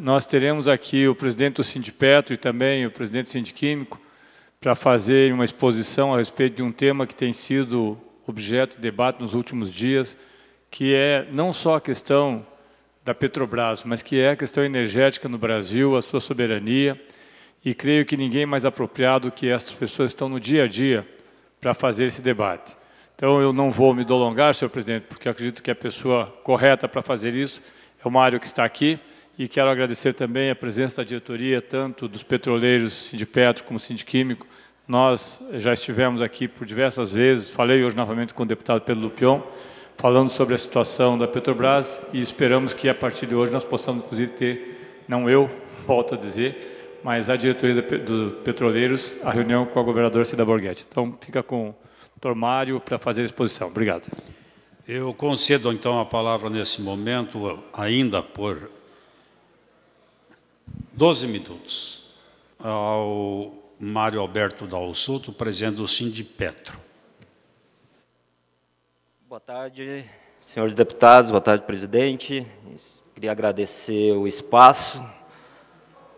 nós teremos aqui o presidente do Sindipetro e também o presidente do Sindiquímico para fazer uma exposição a respeito de um tema que tem sido objeto de debate nos últimos dias, que é não só a questão da Petrobras, mas que é a questão energética no Brasil, a sua soberania, e creio que ninguém mais apropriado que essas pessoas que estão no dia a dia para fazer esse debate. Então, eu não vou me delongar, senhor presidente, porque acredito que a pessoa correta para fazer isso é o Mário, que está aqui, e quero agradecer também a presença da diretoria, tanto dos petroleiros, Sindipetro, como Sindiquímico. Nós já estivemos aqui por diversas vezes, falei hoje novamente com o deputado Pedro Lupion, falando sobre a situação da Petrobras, e esperamos que, a partir de hoje, nós possamos, inclusive, ter, não eu, volto a dizer, mas a diretoria dos petroleiros, a reunião com a governadora Cida Borghetti. Então, fica com o doutor Mário para fazer a exposição. Obrigado. Eu concedo, então, a palavra nesse momento, ainda por 12 minutos, ao Mário Alberto Dalsuto, presidente do Sindipetro. Boa tarde, senhores deputados, boa tarde, presidente. Queria agradecer o espaço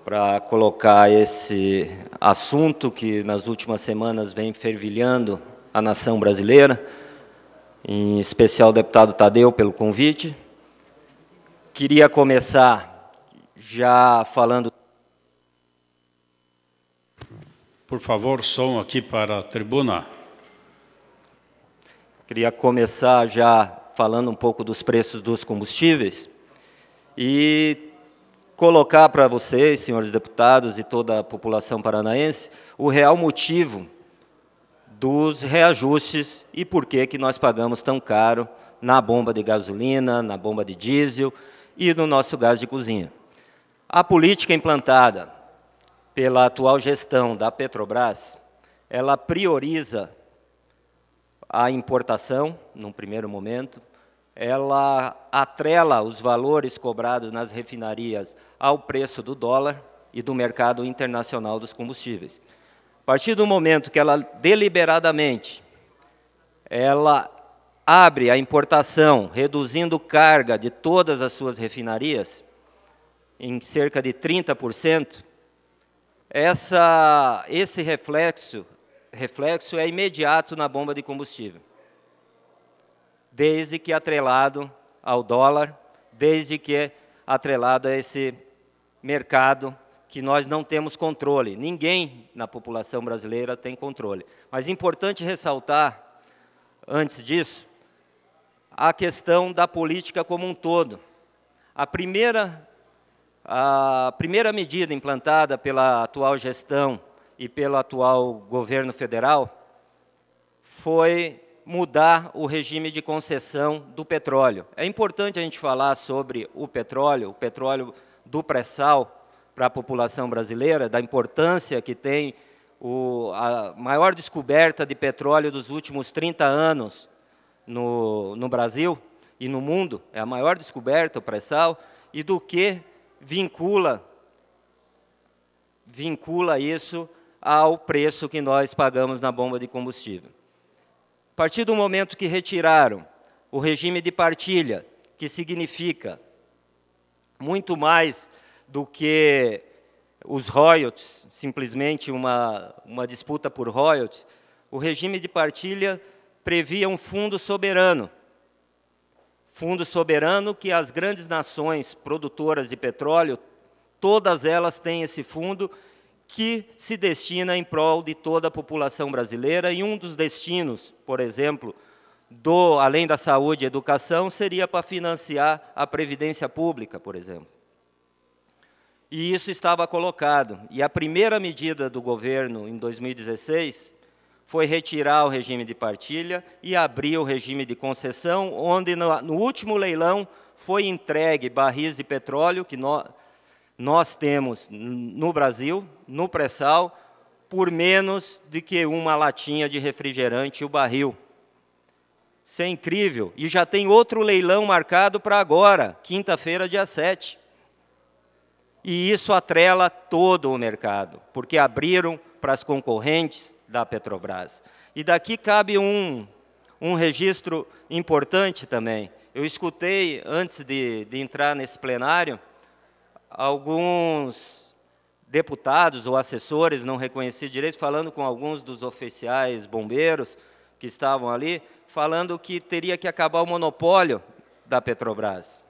para colocar esse assunto que nas últimas semanas vem fervilhando a nação brasileira, em especial o deputado Tadeu pelo convite. Queria começar já falando... Por favor, som aqui para a tribuna. Queria começar já falando um pouco dos preços dos combustíveis e colocar para vocês, senhores deputados e toda a população paranaense, o real motivo dos reajustes e por que nós pagamos tão caro na bomba de gasolina, na bomba de diesel e no nosso gás de cozinha. A política implantada pela atual gestão da Petrobras, ela prioriza a importação, num primeiro momento, ela atrela os valores cobrados nas refinarias ao preço do dólar e do mercado internacional dos combustíveis. A partir do momento que ela deliberadamente ela abre a importação, reduzindo carga de todas as suas refinarias em cerca de 30%, esse reflexo é imediato na bomba de combustível, desde que atrelado ao dólar, desde que atrelado a esse mercado que nós não temos controle. Ninguém na população brasileira tem controle. Mas é importante ressaltar, antes disso, a questão da política como um todo. A primeira medida implantada pela atual gestão e pelo atual governo federal foi mudar o regime de concessão do petróleo. É importante a gente falar sobre o petróleo do pré-sal para a população brasileira, da importância que tem a maior descoberta de petróleo dos últimos 30 anos no Brasil e no mundo, é a maior descoberta, o pré-sal, e do que vincula isso ao preço que nós pagamos na bomba de combustível. A partir do momento que retiraram o regime de partilha, que significa muito mais do que os royalties, simplesmente uma disputa por royalties, o regime de partilha previa um fundo soberano que as grandes nações produtoras de petróleo, todas elas têm esse fundo que se destina em prol de toda a população brasileira, e um dos destinos, por exemplo, além da saúde e educação, seria para financiar a previdência pública, por exemplo. E isso estava colocado. E a primeira medida do governo, em 2016, foi retirar o regime de partilha e abrir o regime de concessão, onde no último leilão foi entregue barris de petróleo, que nós temos no Brasil, no pré-sal, por menos do que uma latinha de refrigerante o barril. Isso é incrível. E já tem outro leilão marcado para agora, quinta-feira, dia 7. E isso atrela todo o mercado, porque abriram para as concorrentes da Petrobras. E daqui cabe um registro importante também. Eu escutei, antes de entrar nesse plenário, alguns deputados ou assessores, não reconheci direito, falando com alguns dos oficiais bombeiros que estavam ali, falando que teria que acabar o monopólio da Petrobras.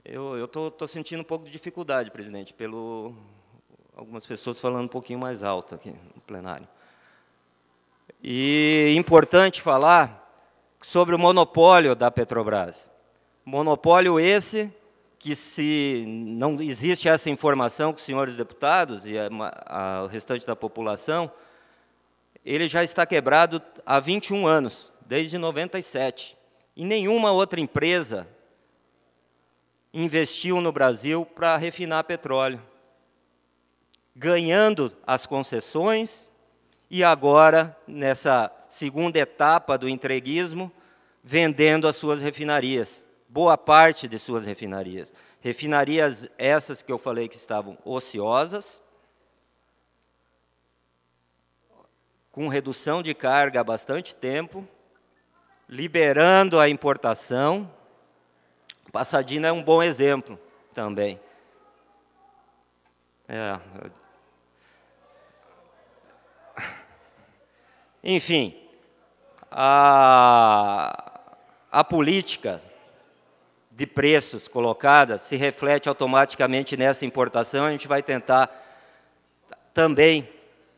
Eu estou sentindo um pouco de dificuldade, presidente, pelo algumas pessoas falando um pouquinho mais alto aqui no plenário. E importante falar sobre o monopólio da Petrobras. Monopólio esse que, se não existe essa informação com os senhores deputados e o restante da população, ele já está quebrado há 21 anos, desde 97. E nenhuma outra empresa investiu no Brasil para refinar petróleo, ganhando as concessões e agora, nessa segunda etapa do entreguismo, vendendo as suas refinarias, boa parte de suas refinarias. Refinarias essas que eu falei que estavam ociosas, com redução de carga há bastante tempo, liberando a importação. Passadina é um bom exemplo também. Enfim, a política de preços colocada se reflete automaticamente nessa importação. A gente vai tentar também,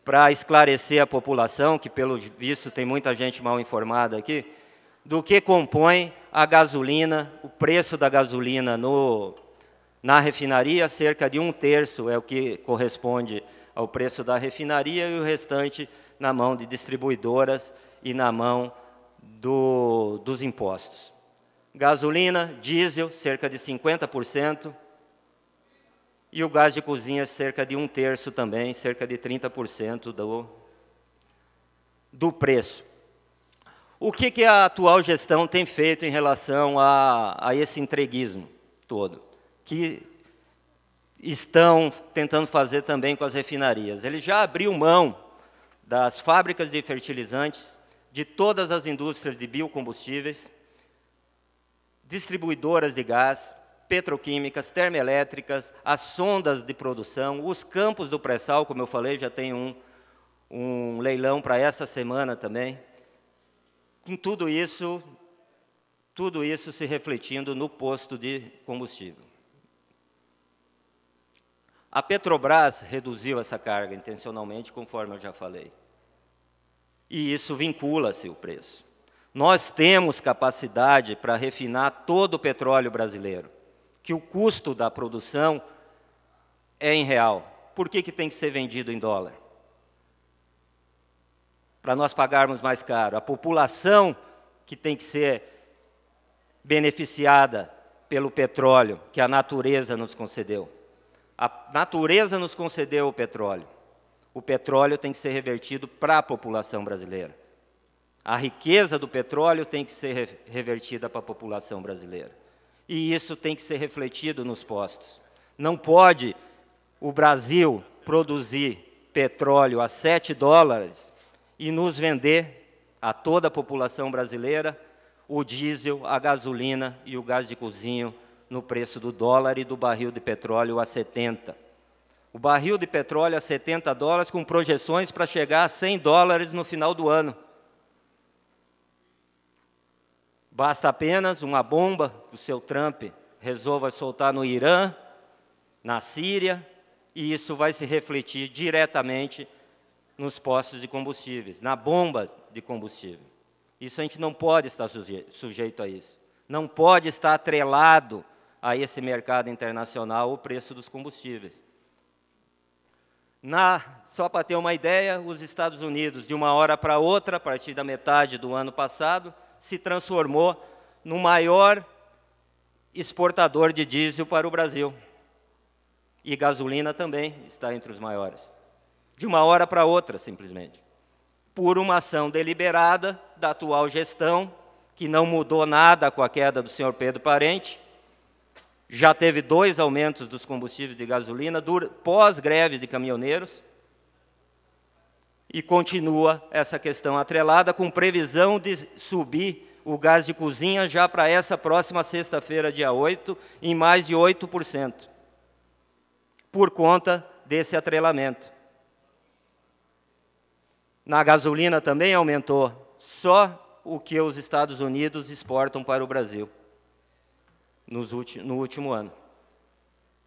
para esclarecer a população, que pelo visto tem muita gente mal informada aqui, do que compõe a gasolina, o preço da gasolina na refinaria, cerca de 1/3 é o que corresponde ao preço da refinaria e o restante na mão de distribuidoras e na mão dos impostos. Gasolina, diesel, cerca de 50%, e o gás de cozinha, cerca de 1/3 também, cerca de 30% do preço. O que a atual gestão tem feito em relação a esse entreguismo todo, que estão tentando fazer também com as refinarias? Ele já abriu mão das fábricas de fertilizantes, de todas as indústrias de biocombustíveis, distribuidoras de gás, petroquímicas, termoelétricas, as sondas de produção, os campos do pré-sal, como eu falei, já tem um leilão para essa semana também. Em tudo isso se refletindo no posto de combustível. A Petrobras reduziu essa carga intencionalmente, conforme eu já falei. E isso vincula-se o preço. Nós temos capacidade para refinar todo o petróleo brasileiro, que o custo da produção é em real. Por que tem que ser vendido em dólar? Para nós pagarmos mais caro. A população que tem que ser beneficiada pelo petróleo que a natureza nos concedeu. A natureza nos concedeu o petróleo. O petróleo tem que ser revertido para a população brasileira. A riqueza do petróleo tem que ser revertida para a população brasileira. E isso tem que ser refletido nos postos. Não pode o Brasil produzir petróleo a $7 e nos vender a toda a população brasileira o diesel, a gasolina e o gás de cozinha no preço do dólar e do barril de petróleo a 70. O barril de petróleo a $70 com projeções para chegar a $100 no final do ano. Basta apenas uma bomba que o seu Trump resolva soltar no Irã, na Síria, e isso vai se refletir diretamente nos postos de combustíveis, na bomba de combustível. Isso a gente não pode estar sujeito a isso. Não pode estar atrelado a esse mercado internacional o preço dos combustíveis. Só para ter uma ideia, os Estados Unidos, de uma hora para outra, a partir da metade do ano passado, se transformou no maior exportador de diesel para o Brasil. E gasolina também está entre os maiores. De uma hora para outra, simplesmente. Por uma ação deliberada da atual gestão, que não mudou nada com a queda do senhor Pedro Parente. Já teve 2 aumentos dos combustíveis de gasolina pós-greve de caminhoneiros. E continua essa questão atrelada com previsão de subir o gás de cozinha já para essa próxima sexta-feira, dia 8, em mais de 8%, por conta desse atrelamento. Na gasolina também aumentou, só o que os Estados Unidos exportam para o Brasil no último ano.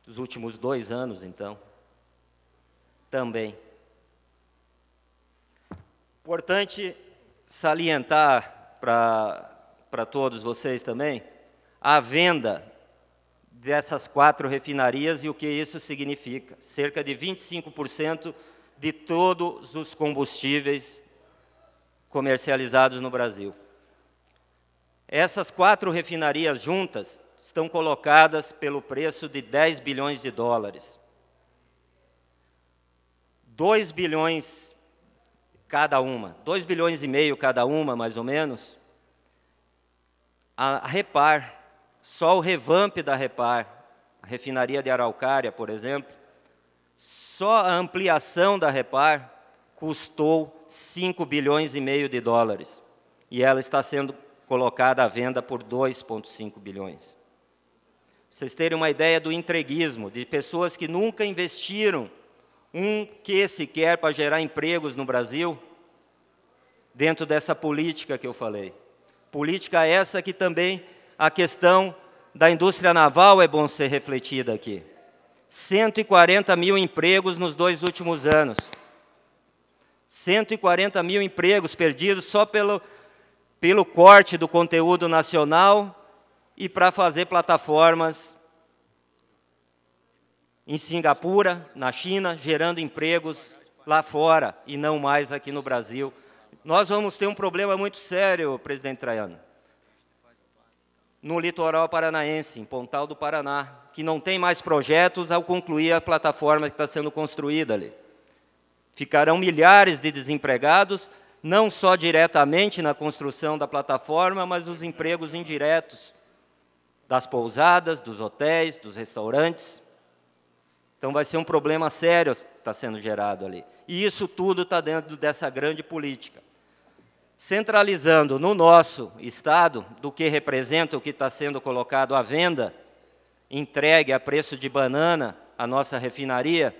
Nos últimos 2 anos, então, também. Importante salientar para todos vocês também a venda dessas 4 refinarias e o que isso significa. Cerca de 25% de todos os combustíveis comercializados no Brasil. Essas 4 refinarias juntas estão colocadas pelo preço de 10 bilhões de dólares. 2 bilhões cada uma, 2 bilhões e meio cada uma, mais ou menos. A Repar, só o revamp da Repar, a refinaria de Araucária, por exemplo, só a ampliação da Repar custou 5 bilhões e meio de dólares. E ela está sendo colocada à venda por 2,5 bilhões. Vocês terem uma ideia do entreguismo, de pessoas que nunca investiram que sequer para gerar empregos no Brasil, dentro dessa política que eu falei. Política essa que também a questão da indústria naval é bom ser refletida aqui. 140 mil empregos nos 2 últimos anos. 140 mil empregos perdidos só pelo corte do conteúdo nacional e para fazer plataformas em Singapura, na China, gerando empregos lá fora e não mais aqui no Brasil. Nós vamos ter um problema muito sério, presidente Traiano, no litoral paranaense, em Pontal do Paraná, que não tem mais projetos ao concluir a plataforma que está sendo construída ali. Ficarão milhares de desempregados, não só diretamente na construção da plataforma, mas os empregos indiretos das pousadas, dos hotéis, dos restaurantes. Então, vai ser um problema sério que está sendo gerado ali. E isso tudo está dentro dessa grande política. Centralizando no nosso Estado, do que representa o que está sendo colocado à venda, entregue a preço de banana a nossa refinaria,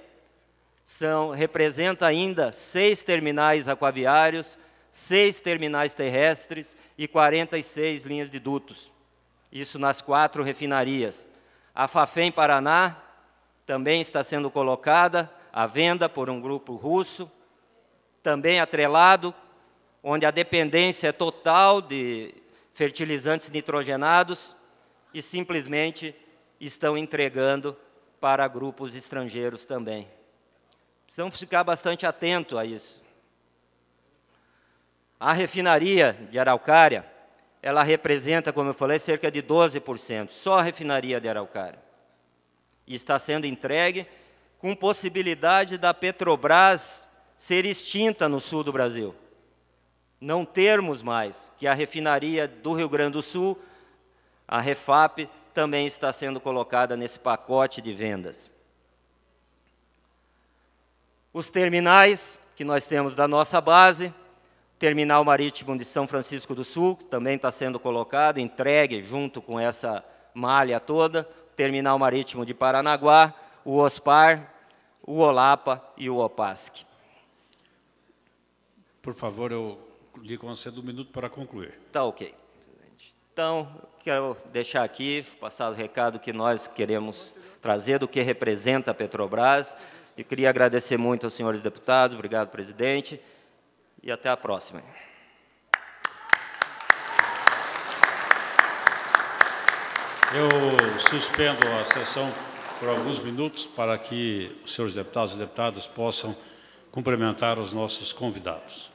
representa ainda 6 terminais aquaviários, 6 terminais terrestres e 46 linhas de dutos. Isso nas 4 refinarias. A Fafem Paraná também está sendo colocada à venda por um grupo russo, também atrelado, onde a dependência é total de fertilizantes nitrogenados e simplesmente estão entregando para grupos estrangeiros também. Precisamos ficar bastante atentos a isso. A refinaria de Araucária, ela representa, como eu falei, cerca de 12%, só a refinaria de Araucária. E está sendo entregue com possibilidade da Petrobras ser extinta no sul do Brasil. Não termos mais, que a refinaria do Rio Grande do Sul, a Refap, também está sendo colocada nesse pacote de vendas. Os terminais que nós temos da nossa base, Terminal Marítimo de São Francisco do Sul, que também está sendo colocado, entregue junto com essa malha toda, Terminal Marítimo de Paranaguá, o OSPAR, o OLAPA e o OPASC. Por favor, eu lhe concedo 1 minuto para concluir. Tá ok. Então, quero deixar aqui, passar o recado que nós queremos trazer do que representa a Petrobras. E queria agradecer muito aos senhores deputados, obrigado, presidente, e até a próxima. Eu suspendo a sessão por alguns minutos para que os senhores deputados e deputadas possam cumprimentar os nossos convidados.